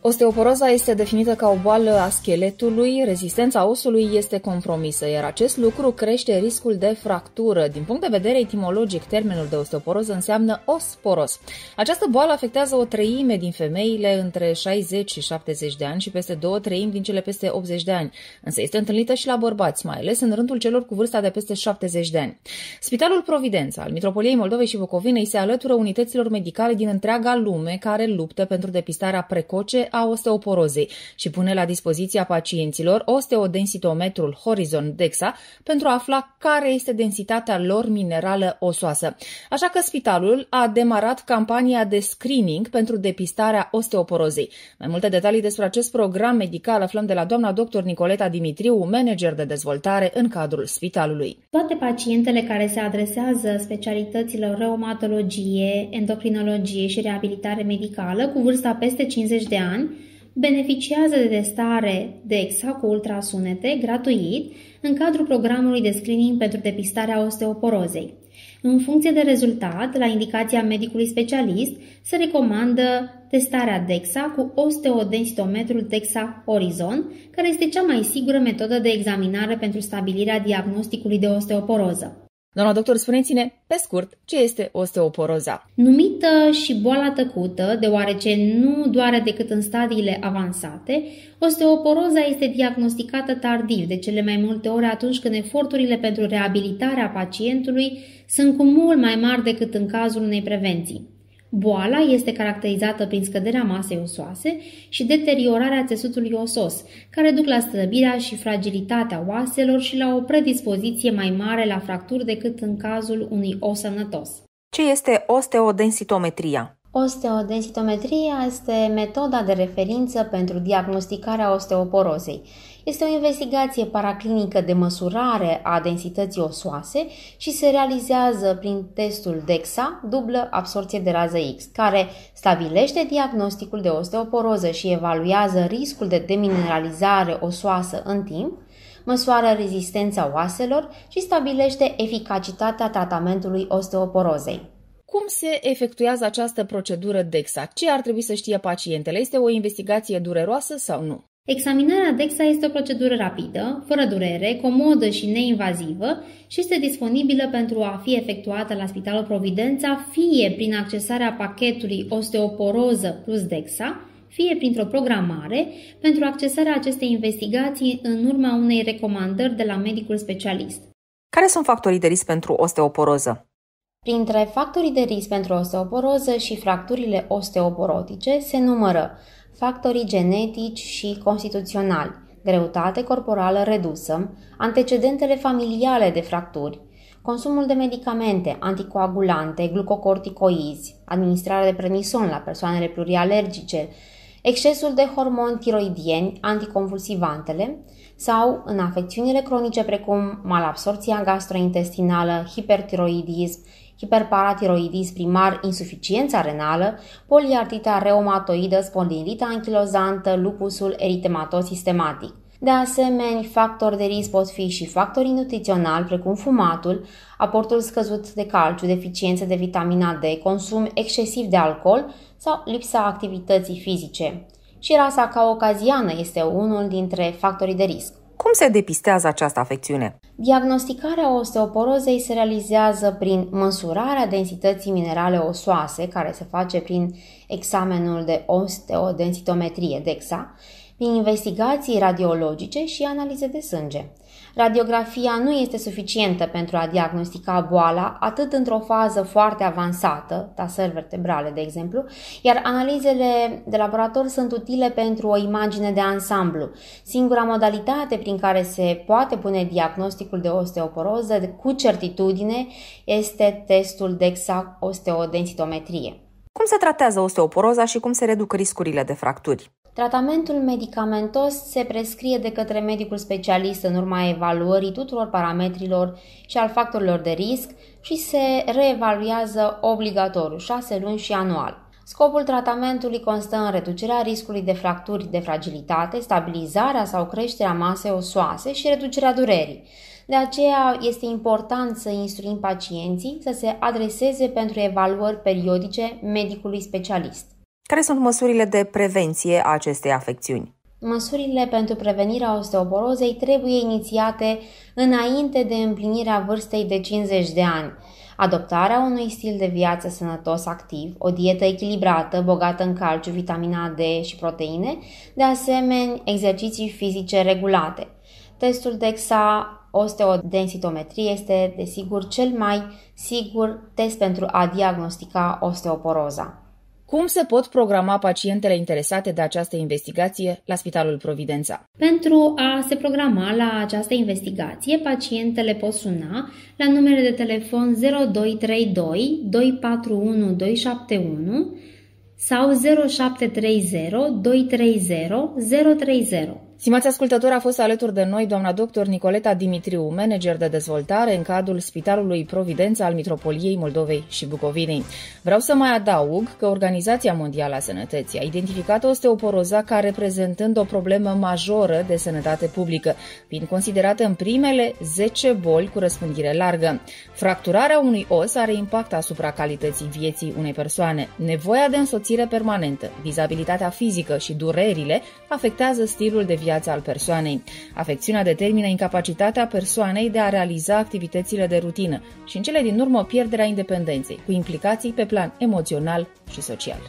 Osteoporoza este definită ca o boală a scheletului, rezistența osului este compromisă, iar acest lucru crește riscul de fractură. Din punct de vedere etimologic, termenul de osteoporoză înseamnă os poros. Această boală afectează o treime din femeile între 60 și 70 de ani și peste 2/3 din cele peste 80 de ani, însă este întâlnită și la bărbați, mai ales în rândul celor cu vârsta de peste 70 de ani. Spitalul Providența al Mitropoliei Moldovei și Bucovinei se alătură unităților medicale din întreaga lume care luptă pentru depistarea precoce a osteoporozei și pune la dispoziția pacienților osteodensitometrul Horizon DEXA pentru a afla care este densitatea lor minerală osoasă. Așa că spitalul a demarat campania de screening pentru depistarea osteoporozei. Mai multe detalii despre acest program medical aflăm de la doamna dr. Nicoleta Dimitriu, manager de dezvoltare în cadrul spitalului. Toate pacientele care se adresează specialităților reumatologie, endocrinologie și reabilitare medicală cu vârsta peste 50 de ani beneficiază de testare DEXA cu ultrasunete gratuit în cadrul programului de screening pentru depistarea osteoporozei. În funcție de rezultat, la indicația medicului specialist, se recomandă testarea DEXA cu osteodensitometrul DEXA Horizon, care este cea mai sigură metodă de examinare pentru stabilirea diagnosticului de osteoporoză. Doamna doctor, spuneți-ne, pe scurt, ce este osteoporoza? Numită și boala tăcută, deoarece nu doare decât în stadiile avansate, osteoporoza este diagnosticată tardiv, de cele mai multe ori atunci când eforturile pentru reabilitarea pacientului sunt cu mult mai mari decât în cazul unei prevenții. Boala este caracterizată prin scăderea masei osoase și deteriorarea țesutului osos, care duc la slăbirea și fragilitatea oaselor și la o predispoziție mai mare la fracturi decât în cazul unui os sănătos. Ce este osteodensitometria? Osteodensitometria este metoda de referință pentru diagnosticarea osteoporozei. Este o investigație paraclinică de măsurare a densității osoase și se realizează prin testul DEXA, dublă absorție de rază X, care stabilește diagnosticul de osteoporoză și evaluează riscul de demineralizare osoasă în timp, măsoară rezistența oaselor și stabilește eficacitatea tratamentului osteoporozei. Cum se efectuează această procedură DEXA? Ce ar trebui să știe pacientele? Este o investigație dureroasă sau nu? Examinarea DEXA este o procedură rapidă, fără durere, comodă și neinvazivă și este disponibilă pentru a fi efectuată la Spitalul Providența, fie prin accesarea pachetului osteoporoză plus DEXA, fie printr-o programare pentru accesarea acestei investigații în urma unei recomandări de la medicul specialist. Care sunt factorii de risc pentru osteoporoză? Printre factorii de risc pentru osteoporoză și fracturile osteoporotice se numără factorii genetici și constituționali, greutate corporală redusă, antecedentele familiale de fracturi, consumul de medicamente, anticoagulante, glucocorticoizi, administrarea de prednison la persoanele plurialergice, excesul de hormoni tiroidieni, anticonvulsivantele sau în afecțiunile cronice precum malabsorția gastrointestinală, hipertiroidism, hiperparatiroidism primar, insuficiența renală, poliartrita reumatoidă, spondilita anchilozantă, lupusul eritematos sistematic. De asemenea, factori de risc pot fi și factorii nutriționali, precum fumatul, aportul scăzut de calciu, deficiențe de vitamina D, consum excesiv de alcool sau lipsa activității fizice. Și rasa caucaziană este unul dintre factorii de risc. Cum se depistează această afecțiune? Diagnosticarea osteoporozei se realizează prin măsurarea densității minerale osoase, care se face prin examenul de osteodensitometrie DEXA, prin investigații radiologice și analize de sânge. Radiografia nu este suficientă pentru a diagnostica boala atât într-o fază foarte avansată, tasări vertebrale de exemplu, iar analizele de laborator sunt utile pentru o imagine de ansamblu. Singura modalitate prin care se poate pune diagnosticul de osteoporoză cu certitudine este testul DEXA osteodensitometrie. Cum se tratează osteoporoza și cum se reduc riscurile de fracturi? Tratamentul medicamentos se prescrie de către medicul specialist în urma evaluării tuturor parametrilor și al factorilor de risc și se reevaluează obligatoriu 6 luni și anual. Scopul tratamentului constă în reducerea riscului de fracturi de fragilitate, stabilizarea sau creșterea masei osoase și reducerea durerii. De aceea este important să instruim pacienții să se adreseze pentru evaluări periodice medicului specialist. Care sunt măsurile de prevenție a acestei afecțiuni? Măsurile pentru prevenirea osteoporozei trebuie inițiate înainte de împlinirea vârstei de 50 de ani. Adoptarea unui stil de viață sănătos activ, o dietă echilibrată, bogată în calciu, vitamina D și proteine, de asemenea exerciții fizice regulate. Testul DEXA osteodensitometrie este, desigur, cel mai sigur test pentru a diagnostica osteoporoza. Cum se pot programa pacientele interesate de această investigație la Spitalul Providența? Pentru a se programa la această investigație, pacientele pot suna la numere de telefon 0232 241 271 sau 0730 230 030. Stimați ascultători, a fost alături de noi doamna dr. Nicoleta Dimitriu, manager de dezvoltare în cadrul Spitalului Providența al Mitropoliei Moldovei și Bucovinei. Vreau să mai adaug că Organizația Mondială a Sănătății a identificat osteoporoza ca reprezentând o problemă majoră de sănătate publică, fiind considerată în primele 10 boli cu răspândire largă. Fracturarea unui os are impact asupra calității vieții unei persoane. Nevoia de însoțire permanentă, dizabilitatea fizică și durerile afectează stilul de viață al persoanei. Afecțiunea determină incapacitatea persoanei de a realiza activitățile de rutină și în cele din urmă pierderea independenței, cu implicații pe plan emoțional și social.